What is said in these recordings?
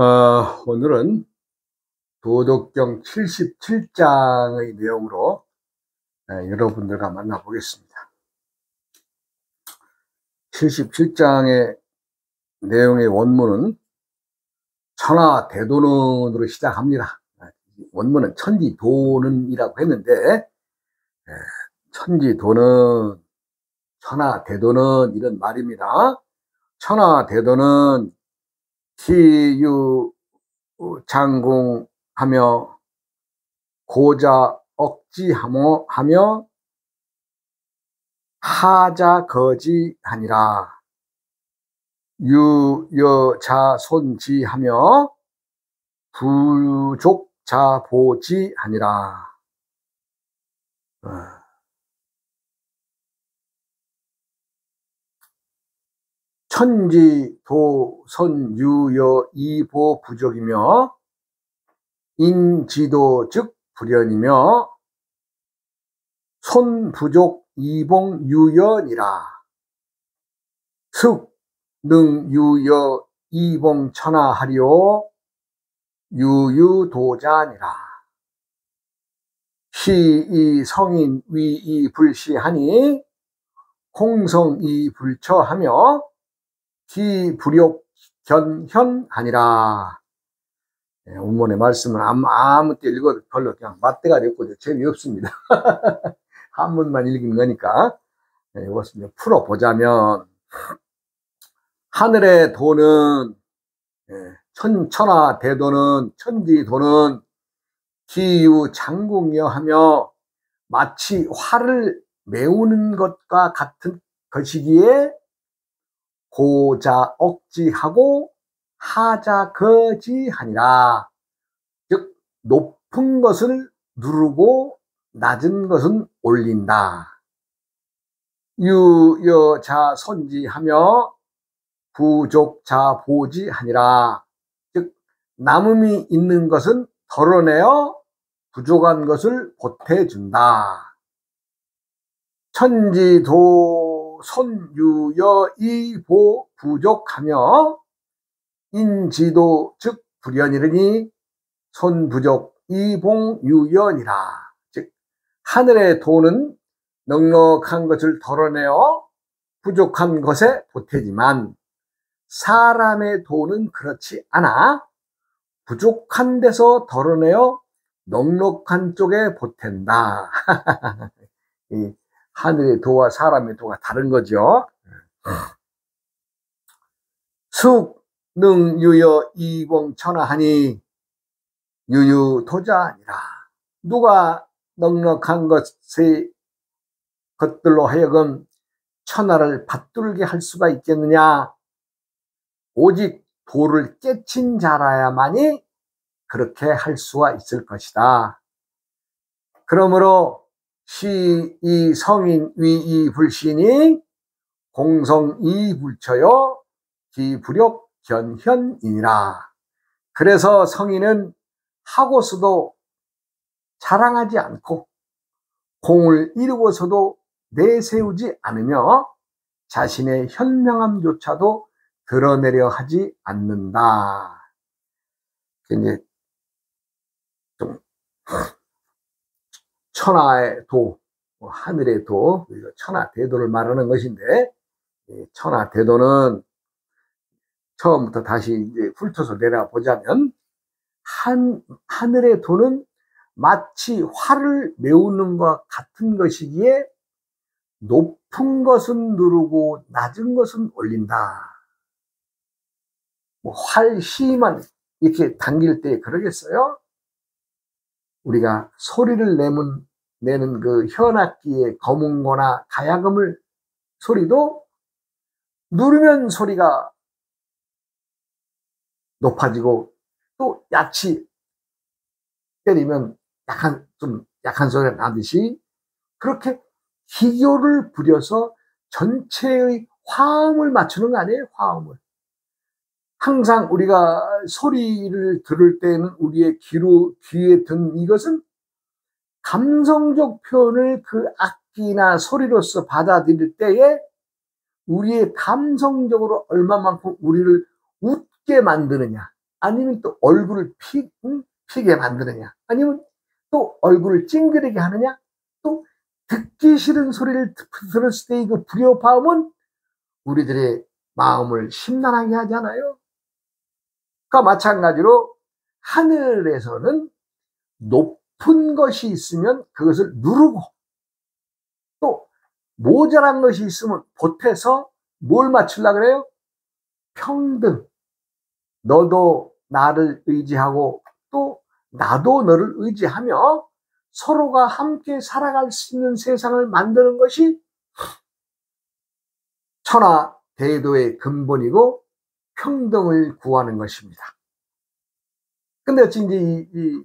오늘은 도덕경 77장의 내용으로 여러분들과 만나보겠습니다. 77장의 내용의 원문은 천하대도는으로 시작합니다. 원문은 천지도는이라고 했는데 천지도는, 천하대도는 이런 말입니다. 천하대도는 기유장공하며 고자 억지하며 하자거지하니라. 유여자손지하며 부족자보지하니라. 천지도선유여 이보 부족이며 인지도 즉 불연이며 손부족 이봉유연이라. 슥능유여 이봉천하하리오 유유도자니라. 시이성인 위이불시하니 공성이불처하며 기불욕 견현하니라. 원문의 말씀은 아무 때 읽어도 별로 그냥 맛대가 됐고 재미없습니다. 한문만 읽는 거니까 이것을 풀어보자면, 하늘의 도는, 천하대도는, 천지도는 기유장공여 하며 마치 활을 메우는 것과 같은 것이기에 고자 억지하고 하자 거지하니라. 즉 높은 것을 누르고 낮은 것은 올린다. 유여자 손지하며 부족자 보지하니라. 즉 남음이 있는 것은 덜어내어 부족한 것을 보태준다. 천지도 손유여 이보 부족하며 인지도 즉 불연이르니 손부족 이봉유연이라. 즉 하늘의 도는 넉넉한 것을 덜어내어 부족한 것에 보태지만 사람의 도는 그렇지 않아 부족한 데서 덜어내어 넉넉한 쪽에 보탠다. 이 하늘의 도와 사람의 도가 다른 거죠. 숙능유여 이봉천하하니 유유도자니라. 누가 넉넉한 것들로 하여금 천하를 받들게 할 수가 있겠느냐? 오직 도를 깨친 자라야만이 그렇게 할 수가 있을 것이다. 그러므로 시이 성인 위이 불신이 공성이 불처요 기불욕 견현이니라. 그래서 성인은 하고서도 자랑하지 않고 공을 이루고서도 내세우지 않으며 자신의 현명함조차도 드러내려 하지 않는다. 이제 좀 천하의 도, 하늘의 도, 천하대도를 말하는 것인데, 천하대도는 처음부터 다시 이제 훑어서 내려보자면, 하늘의 도는 마치 활을 메우는 것과 같은 것이기에 높은 것은 누르고 낮은 것은 올린다. 활시만 이렇게 당길 때 그러겠어요? 우리가 소리를 내는 그 현악기의 거문거나 가야금을 소리도 누르면 소리가 높아지고 또 야치 때리면 좀 약한 소리가 나듯이 그렇게 기교를 부려서 전체의 화음을 맞추는 거 아니에요? 화음을. 항상 우리가 소리를 들을 때는 우리의 귀에 든 이것은 감성적 표현을 그 악기나 소리로서 받아들일 때에 우리의 감성적으로 얼마만큼 우리를 웃게 만드느냐, 아니면 또 얼굴을 피게 만드느냐, 아니면 또 얼굴을 찡그리게 하느냐, 또 듣기 싫은 소리를 들었을 때의 그 불협화음은 우리들의 마음을 심란하게 하잖아요. 그러니까 마찬가지로 하늘에서는 높은 것이 있으면 그것을 누르고, 또 모자란 것이 있으면 보태서 뭘 맞추려고 그래요? 평등. 너도 나를 의지하고 또 나도 너를 의지하며 서로가 함께 살아갈 수 있는 세상을 만드는 것이 천하 대도의 근본이고 평등을 구하는 것입니다. 근데 어찌 이제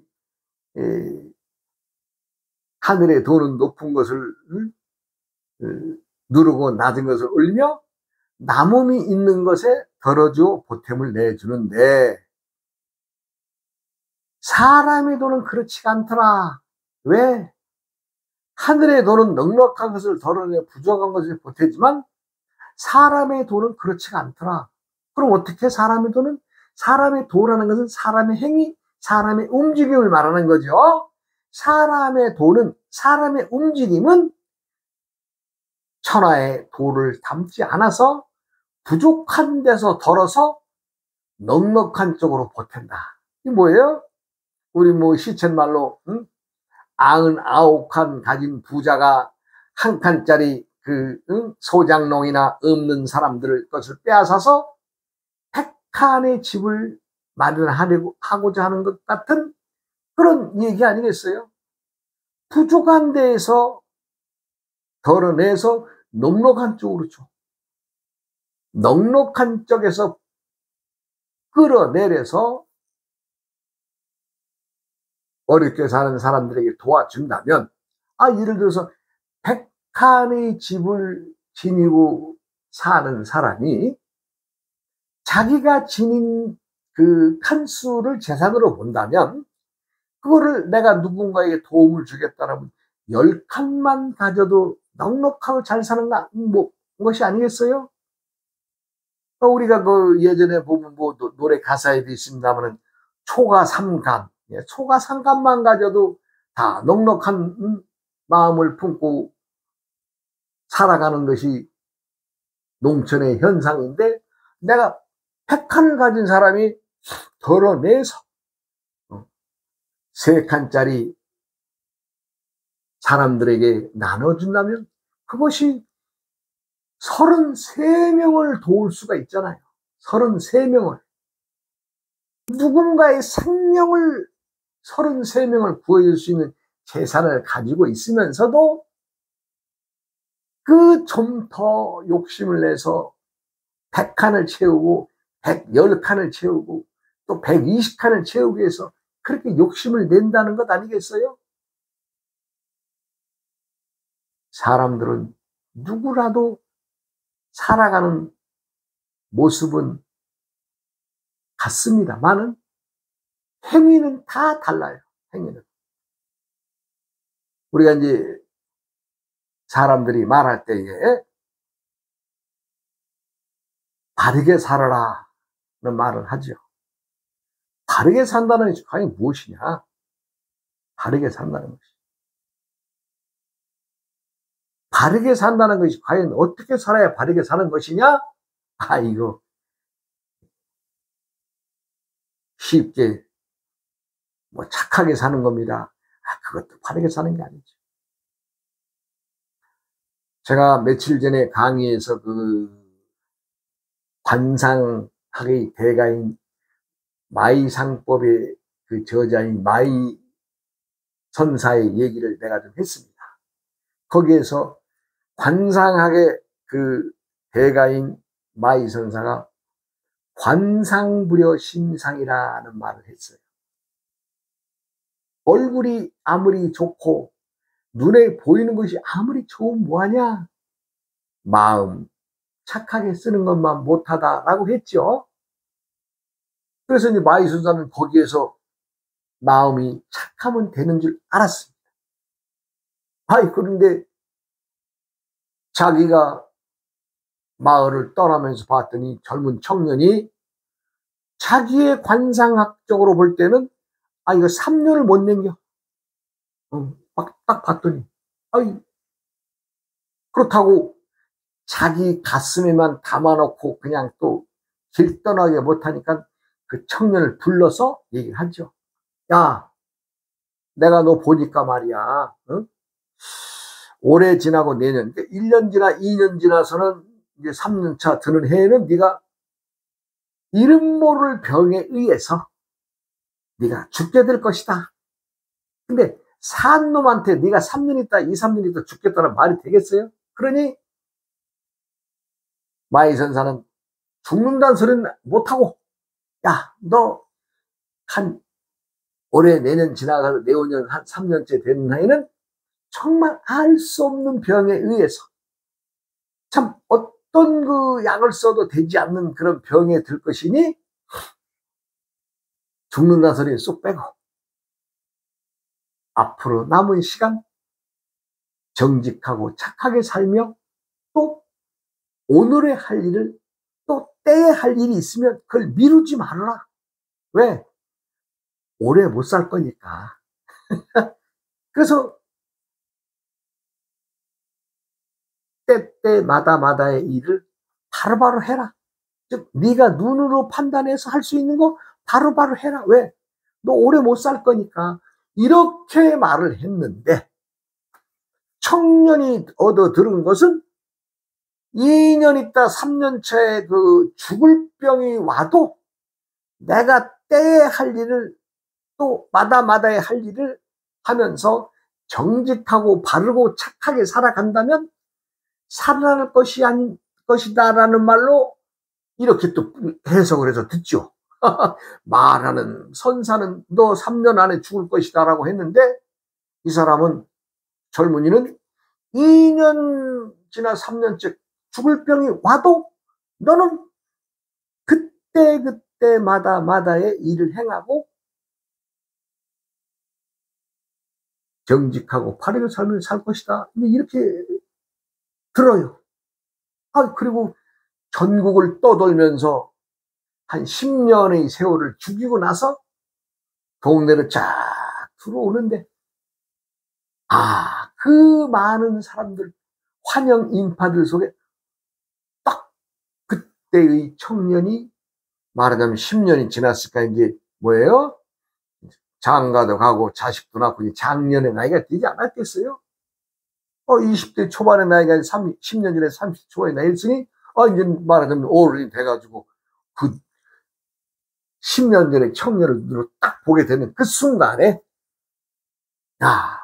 하늘에 도는 높은 것을 누르고 낮은 것을 올리며 남음이 있는 것에 덜어주어 보탬을 내주는데, 사람의 도는 그렇지가 않더라. 왜? 하늘의 도는 넉넉한 것을 덜어내 부족한 것을 보태지만 사람의 도는 그렇지가 않더라. 그럼 어떻게 사람의 도는? 사람의 도라는 것은 사람의 행위, 사람의 움직임을 말하는 거죠. 사람의 도는, 사람의 움직임은 천하의 도를 담지 않아서 부족한 데서 덜어서 넉넉한 쪽으로 보탠다. 이게 뭐예요? 우리 뭐 시쳇말로 99칸 가진 부자가 한 칸짜리 소장농이나 없는 사람들을 것을 빼앗아서 100칸의 집을 마련하고자 하는 것 같은 그런 얘기 아니겠어요? 부족한 데에서 덜어내서 넉넉한 쪽으로 줘. 넉넉한 쪽에서 끌어내려서 어렵게 사는 사람들에게 도와준다면, 예를 들어서 100칸의 집을 지니고 사는 사람이 자기가 지닌 그 칸수를 재산으로 본다면 그거를 내가 누군가에게 도움을 주겠다라면 10칸만 가져도 넉넉하고 잘 사는 것이 아니겠어요? 우리가 그 예전에 보면 뭐 노래 가사에도 있습니다만은 초가 3간, 초가 3간만 가져도 다 넉넉한 마음을 품고 살아가는 것이 농촌의 현상인데, 내가 100칸을 가진 사람이 덜어내서 3칸짜리 사람들에게 나눠준다면 그것이 33명을 도울 수가 있잖아요. 33명을. 누군가의 생명을 33명을 구해줄 수 있는 재산을 가지고 있으면서도 그 좀 더 욕심을 내서 100칸을 채우고 110칸을 채우고 또 120칸을 채우기 위해서 그렇게 욕심을 낸다는 것 아니겠어요? 사람들은 누구라도 살아가는 모습은 같습니다만은 행위는 다 달라요. 행위는. 우리가 이제 사람들이 말할 때에 바르게 살아라 는 말을 하죠. 바르게 산다는 것이 과연 무엇이냐? 바르게 산다는 것이. 바르게 산다는 것이 과연 어떻게 살아야 바르게 사는 것이냐? 이거 쉽게 뭐 착하게 사는 겁니다. 그것도 바르게 사는 게 아니죠. 제가 며칠 전에 강의에서 그 관상학의 대가인 마이상법의 그 저자인 마이 선사의 얘기를 내가 좀 했습니다. 거기에서 관상학의 그 대가인 마이 선사가 관상불여 심상이라는 말을 했어요. 얼굴이 아무리 좋고 눈에 보이는 것이 아무리 좋으면 뭐하냐? 마음 착하게 쓰는 것만 못하다라고 했죠. 그래서 이제 마이 선사는 거기에서 마음이 착하면 되는 줄 알았습니다. 그런데 자기가 마을을 떠나면서 봤더니 젊은 청년이 자기의 관상학적으로 볼 때는 아 이거 3년을 못 넘겨. 막 딱 봤더니 아이 그렇다고 자기 가슴에만 담아놓고 그냥 또 길 떠나게 못하니까 그 청년을 불러서 얘기를 하죠. 야, 내가 너 보니까 말이야. 응? 올해 지나고 내년, 1년 지나 2년 지나서는 이제 3년 차 드는 해에는 네가 이름 모를 병에 의해서 네가 죽게 될 것이다. 근데 산 놈한테 네가 3년 있다, 2, 3년 있다 죽겠다는 말이 되겠어요? 그러니 마이 선사는 죽는다는 소리는 못하고 야, 너 한 올해 내년 지나가서 내후년 한 3년째 되는 나이는 정말 알 수 없는 병에 의해서 참 어떤 그 약을 써도 되지 않는 그런 병에 들 것이니 죽는다는 소리는 쏙 빼고 앞으로 남은 시간 정직하고 착하게 살며 또 오늘의 할 일을 또 때에 할 일이 있으면 그걸 미루지 말아라. 왜? 오래 못 살 거니까. 그래서 때때마다마다의 일을 바로바로 해라. 즉 네가 눈으로 판단해서 할 수 있는 거 바로바로 해라. 왜? 너 오래 못 살 거니까. 이렇게 말을 했는데 청년이 얻어 들은 것은 2년 있다 3년 차에 그 죽을 병이 와도 내가 때에 할 일을 또 마다마다에 할 일을 하면서 정직하고 바르고 착하게 살아간다면 살아날 것이 아닌 것이다라는 말로 이렇게 또 해석을 해서 듣죠. 말하는 선사는 너 3년 안에 죽을 것이다라고 했는데 이 사람은 젊은이는 2년 지나 3년째 죽을 병이 와도 너는 그때마다의 일을 행하고 정직하고 바르게 삶을 살 것이다. 이렇게 들어요. 아, 그리고 전국을 떠돌면서 한 10년의 세월을 죽이고 나서 동네를 쫙 들어오는데 아, 그 많은 사람들 환영 인파들 속에 딱 그때의 청년이 말하자면 10년이 지났을까 이제 뭐예요? 장가도 가고 자식도 낳고 장년의 나이가 되지 않았겠어요? 20대 초반의 나이가 10년 전에 30대 초반의 나이였으니 이제 말하자면 어른이 돼가지고 그 10년 전에 청년을 눈으로 딱 보게 되는 그 순간에 야,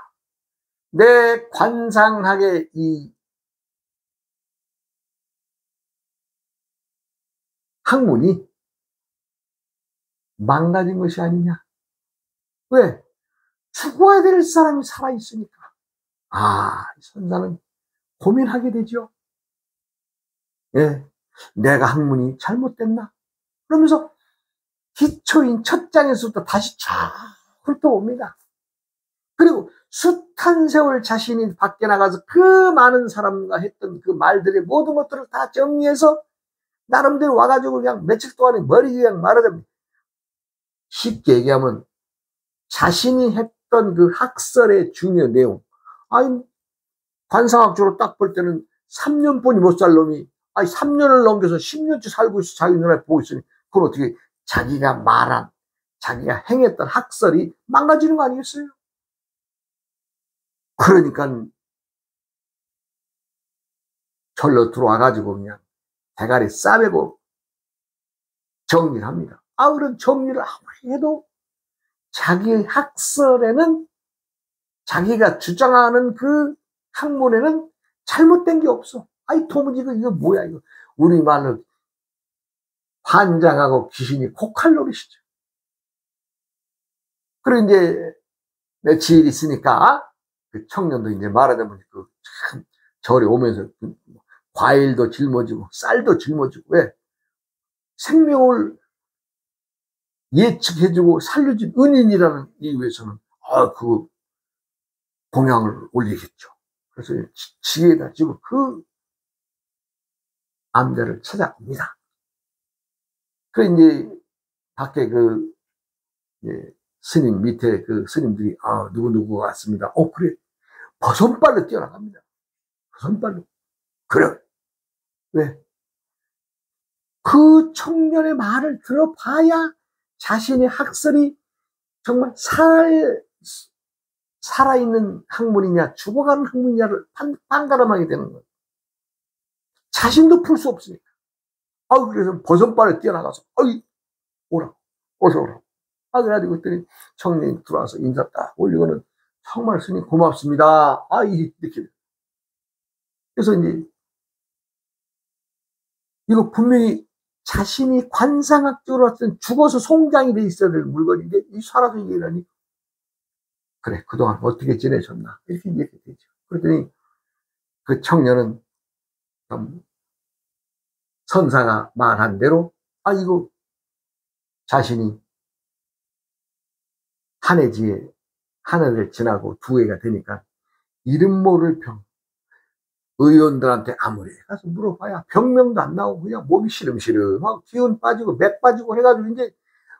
내 관상학의 이 학문이 망가진 것이 아니냐. 왜? 죽어야 될 사람이 살아있으니까. 선사는 고민하게 되죠. 예. 내가 학문이 잘못됐나? 그러면서 기초인 첫 장에서부터 다시 쫙 훑어봅니다. 그리고 숱한 세월 자신이 밖에 나가서 그 많은 사람과 했던 그 말들의 모든 것들을 다 정리해서 나름대로 와가지고 그냥 며칠 동안에 머리 그냥 말하자면 쉽게 얘기하면 자신이 했던 그 학설의 중요 내용. 관상학적으로 딱 볼 때는 3년뿐이 못 살 놈이 3년을 넘겨서 10년째 살고 있어 자기 눈에 보고 있으니 그걸 어떻게 자기가 말한 자기가 행했던 학설이 망가지는 거 아니겠어요? 그러니까 절로 들어와가지고 그냥 대가리 싸매고 정리를 합니다. 그런 정리를 아무리 해도 자기 학설에는 자기가 주장하는 그 학문에는 잘못된 게 없어. 도무지 이거 뭐야 이거. 우리말로 환장하고 귀신이 코칼로리시죠. 그리고 이제 며칠 있으니까 그 청년도 이제 말하자면 참 절에 오면서 과일도 짊어지고 쌀도 짊어지고 왜 생명을 예측해주고 살려준 은인이라는 이유에서는 그 공양을 올리겠죠. 그래서 지혜다 지고 그 암자를 찾아옵니다. 그 이제 밖에 예, 스님 밑에 스님들이, 누구누구가 왔습니다. 그래. 버선발로 뛰어나갑니다. 버선발로. 그래. 왜? 그 청년의 말을 들어봐야 자신의 학설이 정말 살아있는 학문이냐, 죽어가는 학문이냐를 판가름하게 되는 거예요. 자신도 풀 수 없으니까. 그래서 버선발에 뛰어나가서, 오라고. 어서 오라고. 그래가지고 그랬더니 청년이 들어와서 인사 딱 올리고는, 정말 스님 고맙습니다. 이렇게. 그래서 이제, 이거 분명히 자신이 관상학적으로 봤을 때 죽어서 송장이 돼 있어야 될 물건인데, 이 살아서 얘기하니, 그래, 그동안 어떻게 지내셨나? 이렇게 되죠. 그랬더니 그 청년은 선사가 말한 대로, 이거 자신이 한 해를 지나고 두 해가 되니까 이름 모를 병, 의원들한테 아무리 가서 물어봐야 병명도 안 나오고 그냥 몸이 시름시름하고 기운 빠지고 맥 빠지고 해가지고 이제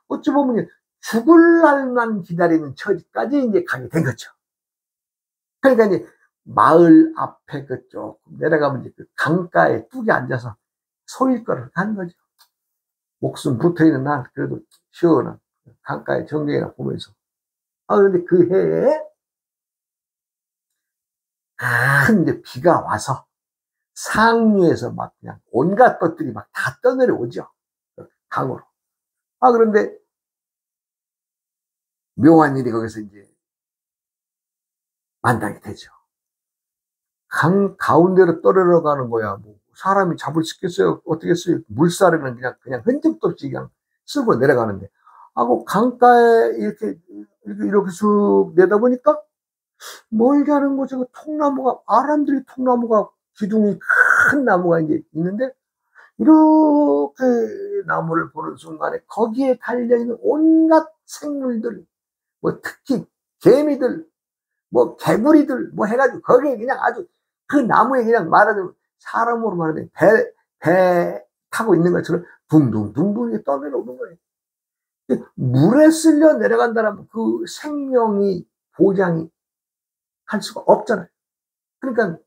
어찌 보면 죽을 날만 기다리는 처지까지 이제 가게 된 거죠. 그러니까 이제 마을 앞에 조금 내려가면 이제 강가에 뚝에 앉아서 소일거를 하는 거죠. 목숨 붙어 있는 날 그래도 시원한 강가의 전경이나 보면서. 그런데 그 해에 이제 비가 와서 상류에서 막 그냥 온갖 것들이 막 다 떠내려오죠. 강으로. 그런데 묘한 일이 거기서 이제 만나게 되죠. 강 가운데로 떨어져가는 거야. 뭐 사람이 잡을 수 있겠어요? 어떻게 써요? 물살에는 그냥 흔적도 없이 그냥 쓰고 내려가는데, 그 강가에 이렇게 쑥 내다보니까 멀게 하는 곳에 통나무가, 아람들이 통나무가, 기둥이 큰 나무가 이제 있는데, 이렇게 나무를 보는 순간에 거기에 달려있는 온갖 생물들, 뭐 특히 개미들, 뭐 개구리들, 뭐 해가지고 거기에 그냥 아주 그 나무에 그냥 말하자면 사람으로 말하면 배 타고 있는 것처럼 둥둥둥둥 떠내려오는 거예요. 물에 쓸려 내려간다면 그 생명이 보장이 할 수가 없잖아요. 그러니까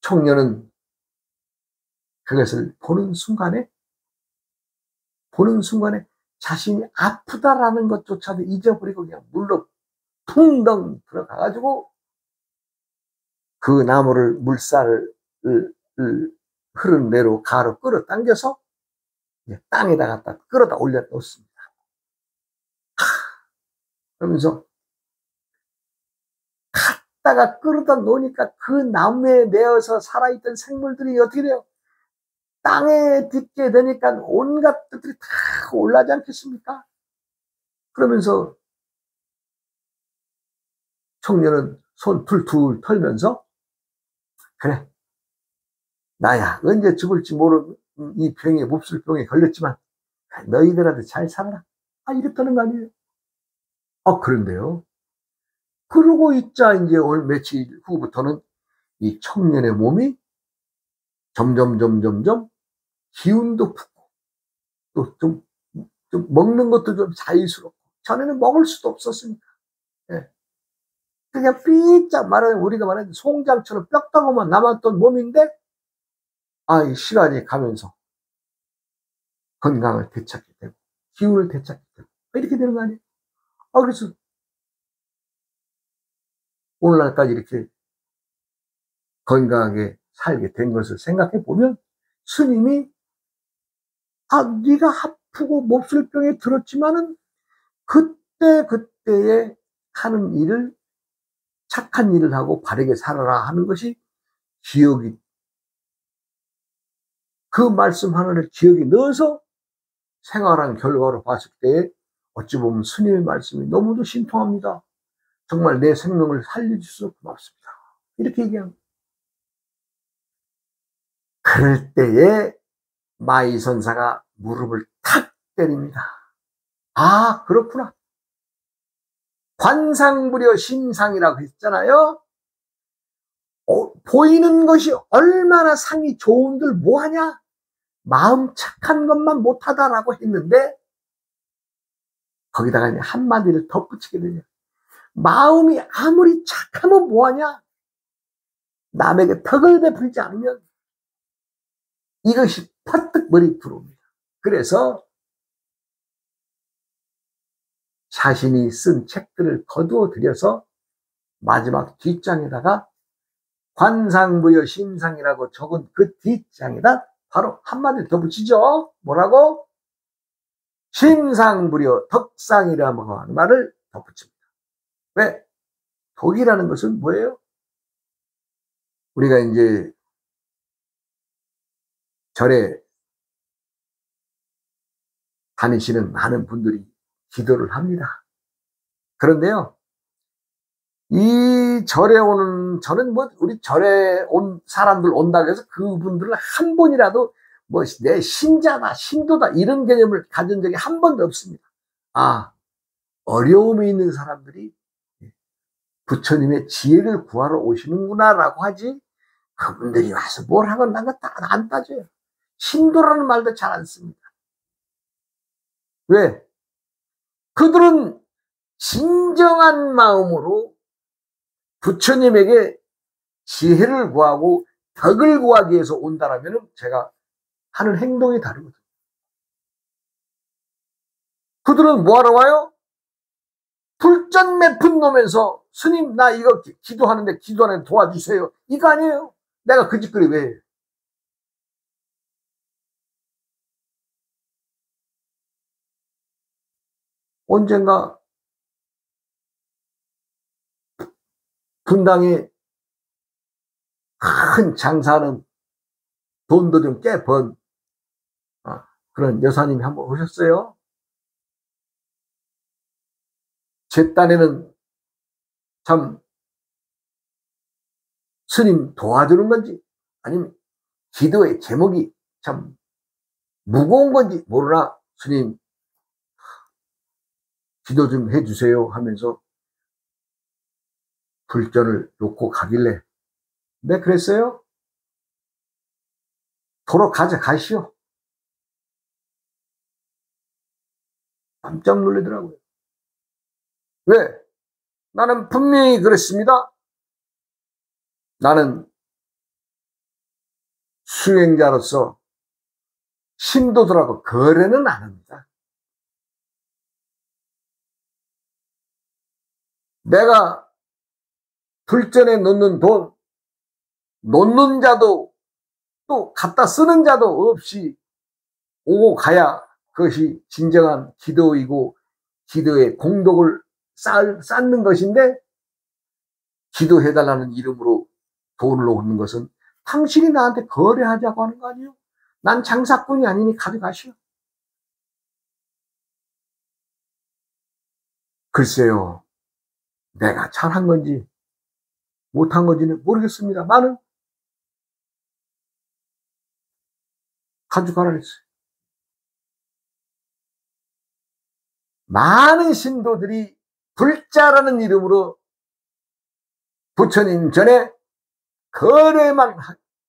청년은 그것을 보는 순간에 자신이 아프다라는 것조차도 잊어버리고 그냥 물로 풍덩 들어가가지고 그 나무를 물살을 흐른 대로 가로 끌어당겨서 땅에다 갖다 끌어다 올려 놓습니다. 그러면서 갖다가 끌어다 놓으니까 그 나무에 매어서 살아있던 생물들이 어떻게 돼요? 땅에 딛게 되니까 온갖 것들이 다 올라지 않겠습니까? 그러면서 청년은 손 툴툴 털면서, 그래, 나야 언제 죽을지 모르는 이 병에, 몹쓸 병에 걸렸지만 너희들한테 잘 살아라. 이랬다는 거 아니에요? 그런데요. 그러고 있자 이제 오늘 며칠 후부터는 이 청년의 몸이 점점 기운도 붓고 또 좀 먹는 것도 좀 자유스럽고, 전에는 먹을 수도 없었으니까. 그냥 삐짝 말하면 우리가 말하는 송장처럼 뼈다구만 남았던 몸인데, 이 시간이 가면서 건강을 되찾게 되고 기운을 되찾게 되고 이렇게 되는 거 아니에요? 그래서 오늘날까지 이렇게 건강하게 살게 된 것을 생각해 보면, 스님이 네가 아프고 몹쓸 병에 들었지만은 그때에 하는 일을, 착한 일을 하고 바르게 살아라 하는 것이 기억이, 그 말씀 하나를 기억에 넣어서 생활한 결과로 봤을 때 어찌 보면 스님의 말씀이 너무도 신통합니다. 정말 내 생명을 살려주셔서 고맙습니다. 이렇게 얘기합니다. 그럴 때에 마이선사가 무릎을 탁 때립니다. 그렇구나. 관상부려 심상이라고 했잖아요. 보이는 것이 얼마나 상이 좋은들 뭐하냐? 마음 착한 것만 못하다라고 했는데 거기다가 한마디를 덧붙이게 되냐. 마음이 아무리 착하면 뭐하냐? 남에게 덕을 베풀지 않으면 이것이 퍼뜩 머리 들어옵니다. 그래서 자신이 쓴 책들을 거두어 들여서 마지막 뒷장에다가 관상부여 심상이라고 적은 그 뒷장에다 바로 한마디 더 붙이죠. 뭐라고? 심상부려 덕상이라고 하는 말을 덧붙입니다. 왜? 덕이라는 것은 뭐예요? 우리가 이제 절에 다니시는 많은 분들이 기도를 합니다. 그런데요, 이 절에 오는, 저는 뭐 우리 절에 온 사람들 온다고 해서 그분들을 한 번이라도 뭐 내 신자다, 신도다 이런 개념을 가진 적이 한 번도 없습니다. 아, 어려움이 있는 사람들이 부처님의 지혜를 구하러 오시는구나라고 하지, 그분들이 와서 뭘 하건 난 거 안 따져요. 신도라는 말도 잘 안 씁니다. 왜? 그들은 진정한 마음으로 부처님에게 지혜를 구하고 덕을 구하기 위해서 온다라면 제가 하는 행동이 다르거든요. 그들은 뭐하러 와요? 불전 매푼 놓으면서 스님 나 이거 기도하는데 기도하는데 도와주세요. 이거 아니에요. 내가 그 짓거리 왜 해요? 언젠가 분당에 큰 장사하는 돈도 좀 꽤 번 그런 여사님이 한번 오셨어요. 제 딴에는 참 스님 도와주는 건지 아니면 기도의 제목이 참 무거운 건지 모르나 스님 기도 좀 해주세요 하면서 불전을 놓고 가길래 네 그랬어요? 도로 가져가시오. 깜짝 놀라더라고요. 왜? 나는 분명히 그랬습니다. 나는 수행자로서 신도들하고 거래는 안 합니다. 내가 불전에 놓는 돈, 놓는 자도 또 갖다 쓰는 자도 없이 오고 가야 그것이 진정한 기도이고 기도의 공덕을 쌓는 것인데 기도해달라는 이름으로 돈을 놓는 것은 당신이 나한테 거래하자고 하는 거 아니에요? 난 장사꾼이 아니니 가져가시오. 글쎄요. 내가 잘한 건지 못한 건지는 모르겠습니다만은 가져가라 했어요. 많은 신도들이 불자라는 이름으로 부처님 전에 거래만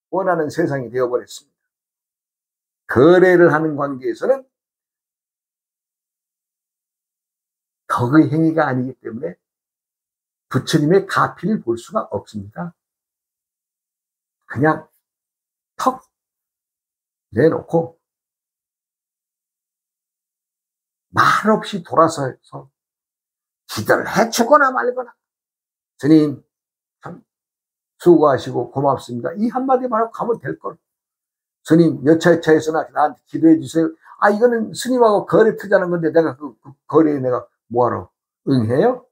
원하는 세상이 되어버렸습니다. 거래를 하는 관계에서는 덕의 행위가 아니기 때문에 부처님의 가피를 볼 수가 없습니다. 그냥 턱 내놓고 말없이 돌아서서 기도를 해주거나 말거나 스님 참 수고하시고 고맙습니다. 이 한마디 말하고 가면 될걸. 스님 여차여차해서 나한테 기도해 주세요. 아 이거는 스님하고 거래 투자하는 건데 내가 그 거래에 내가 뭐하러 응해요?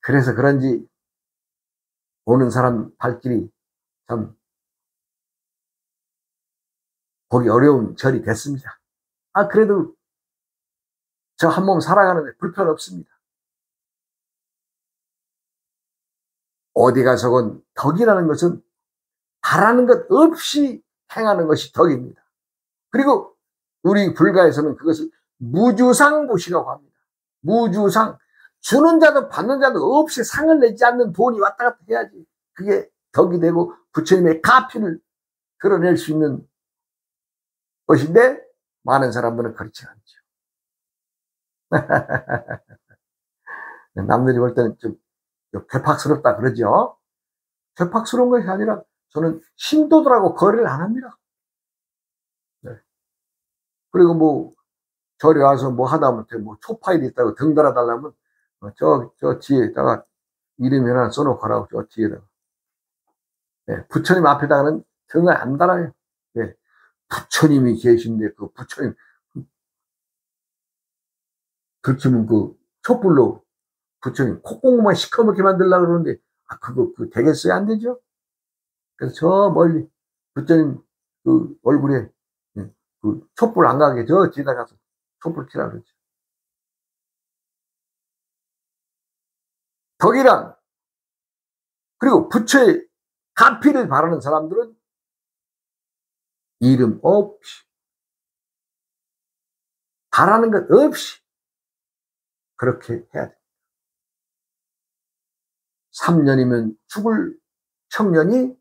그래서 그런지 오는 사람 발길이 참 보기 어려운 절이 됐습니다. 아 그래도 저 한 몸 살아가는데 불편 없습니다. 어디 가서건 덕이라는 것은 바라는 것 없이 행하는 것이 덕입니다. 그리고 우리 불가에서는 그것을 무주상부시라고 합니다. 무주상. 주는 자도 받는 자도 없이 상을 내지 않는 돈이 왔다 갔다 해야지. 그게 덕이 되고 부처님의 가피를 드러낼 수 있는 것인데 많은 사람들은 그렇지 않죠. 남들이 볼 때는 좀 괴팍스럽다 그러죠. 괴팍스러운 것이 아니라 저는 신도들하고 거래를 안 합니다. 네. 그리고 뭐 절에 와서 뭐 하다못해 뭐 초파일이 있다고 등 달아달라면 저 뒤에다가 이름 하나 써놓고라고 저 뒤에다가. 네. 부처님 앞에다가는 등을 안 달아요. 네. 부처님이 계신데 그 부처님 그렇게면 그 촛불로 부처님 콧구멍만 시커멓게 만들려고 그러는데 그거 되겠어요? 안 되죠? 그래서 저 멀리 부처님 그 얼굴에 그 촛불 안 가게 저 뒤에다 가서 촛불 켜라 그러죠. 덕이란 그리고 부처의 가피를 바라는 사람들은 이름 없이 바라는 것 없이 그렇게 해야 돼. 3년이면 죽을 청년이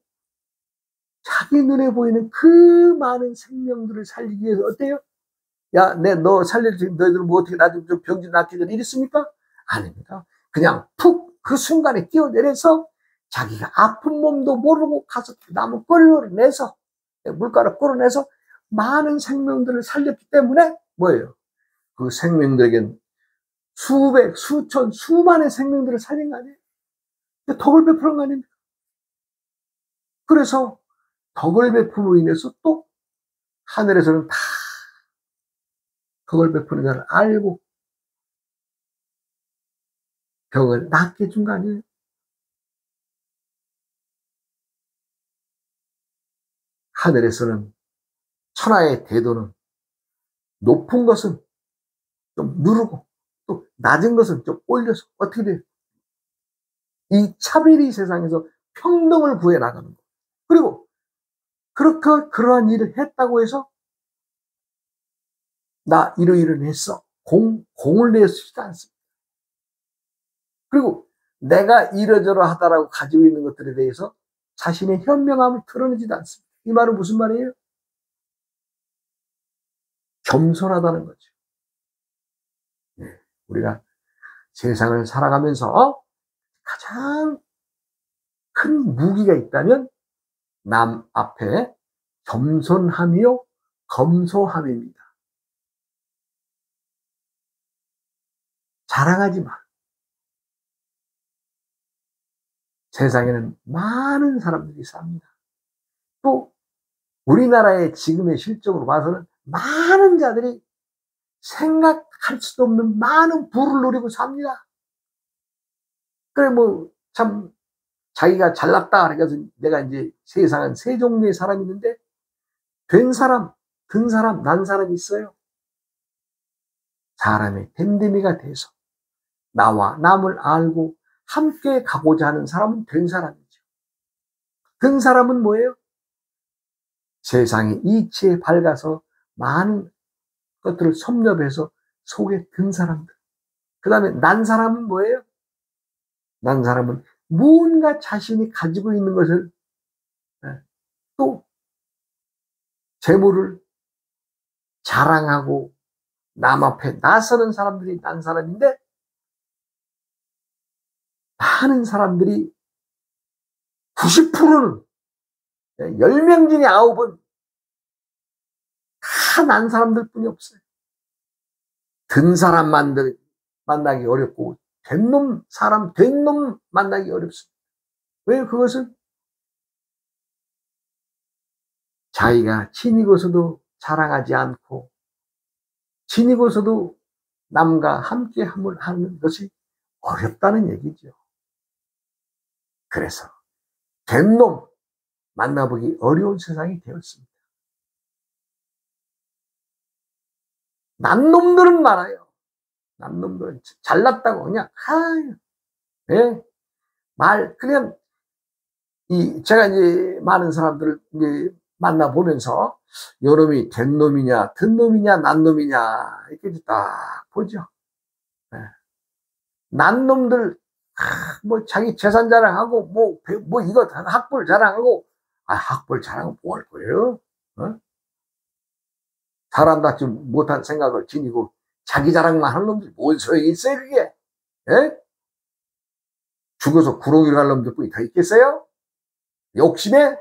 자기 눈에 보이는 그 많은 생명들을 살리기 위해서 어때요? 야, 너 살려주지, 너희들 뭐 어떻게 나 좀 병진 낫기 전에 이랬습니까? 아닙니다. 그냥 푹 그 순간에 뛰어내려서 자기가 아픈 몸도 모르고 가서 나무 끌어내서, 물가로 끌어내서 많은 생명들을 살렸기 때문에 뭐예요? 그 생명들에겐 수백, 수천, 수만의 생명들을 살린 거 아니에요? 덕을 베푸는 거 아닙니까? 그래서 덕을 베풀로 인해서 또 하늘에서는 다 덕을 베푸는 자를 알고 병을 낫게 해준 거 아니에요? 하늘에서는 천하의 대도는 높은 것은 좀 누르고 또 낮은 것은 좀 올려서 어떻게 돼요? 이 차별이 세상에서 평등을 구해 나가는 거. 그리고 그렇게 그러한 일을 했다고 해서 나 이러이러는 했어. 공을 내주지도 않습니다. 그리고 내가 이러저러 하다라고 가지고 있는 것들에 대해서 자신의 현명함을 드러내지도 않습니다. 이 말은 무슨 말이에요? 겸손하다는 거죠. 네, 우리가 세상을 살아가면서 가장 큰 무기가 있다면 남 앞에 겸손함이요 검소함입니다. 자랑하지 마. 세상에는 많은 사람들이 삽니다. 또 우리나라의 지금의 실정으로 봐서는 많은 자들이 생각할 수도 없는 많은 부를 누리고 삽니다. 그래 뭐 참 자기가 잘났다 그래서 내가 이제 세상은 세 종류의 사람이 있는데 된 사람, 든 사람, 난 사람이 있어요. 사람의 됨됨이가 돼서 나와 남을 알고 함께 가고자 하는 사람은 된 사람이죠. 든 사람은 뭐예요? 세상의 이치에 밝아서 많은 것들을 섭렵해서 속에 든 사람들. 그 다음에 난 사람은 뭐예요? 난 사람은 무언가 자신이 가지고 있는 것을 또 재물을 자랑하고 남 앞에 나서는 사람들이 난 사람인데 많은 사람들이 90%는 10명 중에 9은 다 난 사람들 뿐이 없어요. 든 사람 만나기 어렵고 된 놈 만나기 어렵습니다. 왜 그것은 자기가 친이고서도 자랑하지 않고 친이고서도 남과 함께함을 하는 것이 어렵다는 얘기죠. 그래서 된 놈 만나보기 어려운 세상이 되었습니다. 난 놈들은 많아요. 난 놈들은 잘났다고 그냥 예? 그냥 제가 이제 많은 사람들을 이제 만나보면서 요놈이 된 놈이냐 든 놈이냐 난 놈이냐 이렇게 딱 보죠. 예. 난 놈들 뭐 자기 재산 자랑하고 뭐 이거 학벌 자랑하고 아, 학벌 잘하면 뭐 할 거예요? 어? 사람답지 못한 생각을 지니고 자기 자랑만 하는 놈들이 뭔 소용이 있어요, 그게? 예? 죽어서 구렁이 갈 놈들 뿐이 더 있겠어요? 욕심에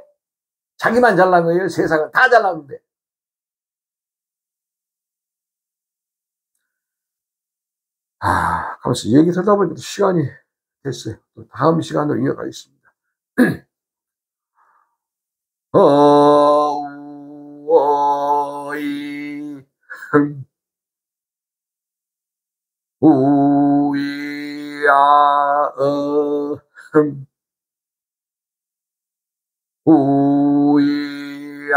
자기만 잘난 거예요. 세상은 다 잘났는데. 아, 가만있어. 얘기 하다 보니까 시간이 됐어요. 또 다음 시간으로 이어가겠습니다. 어이, 우이야, 우이야,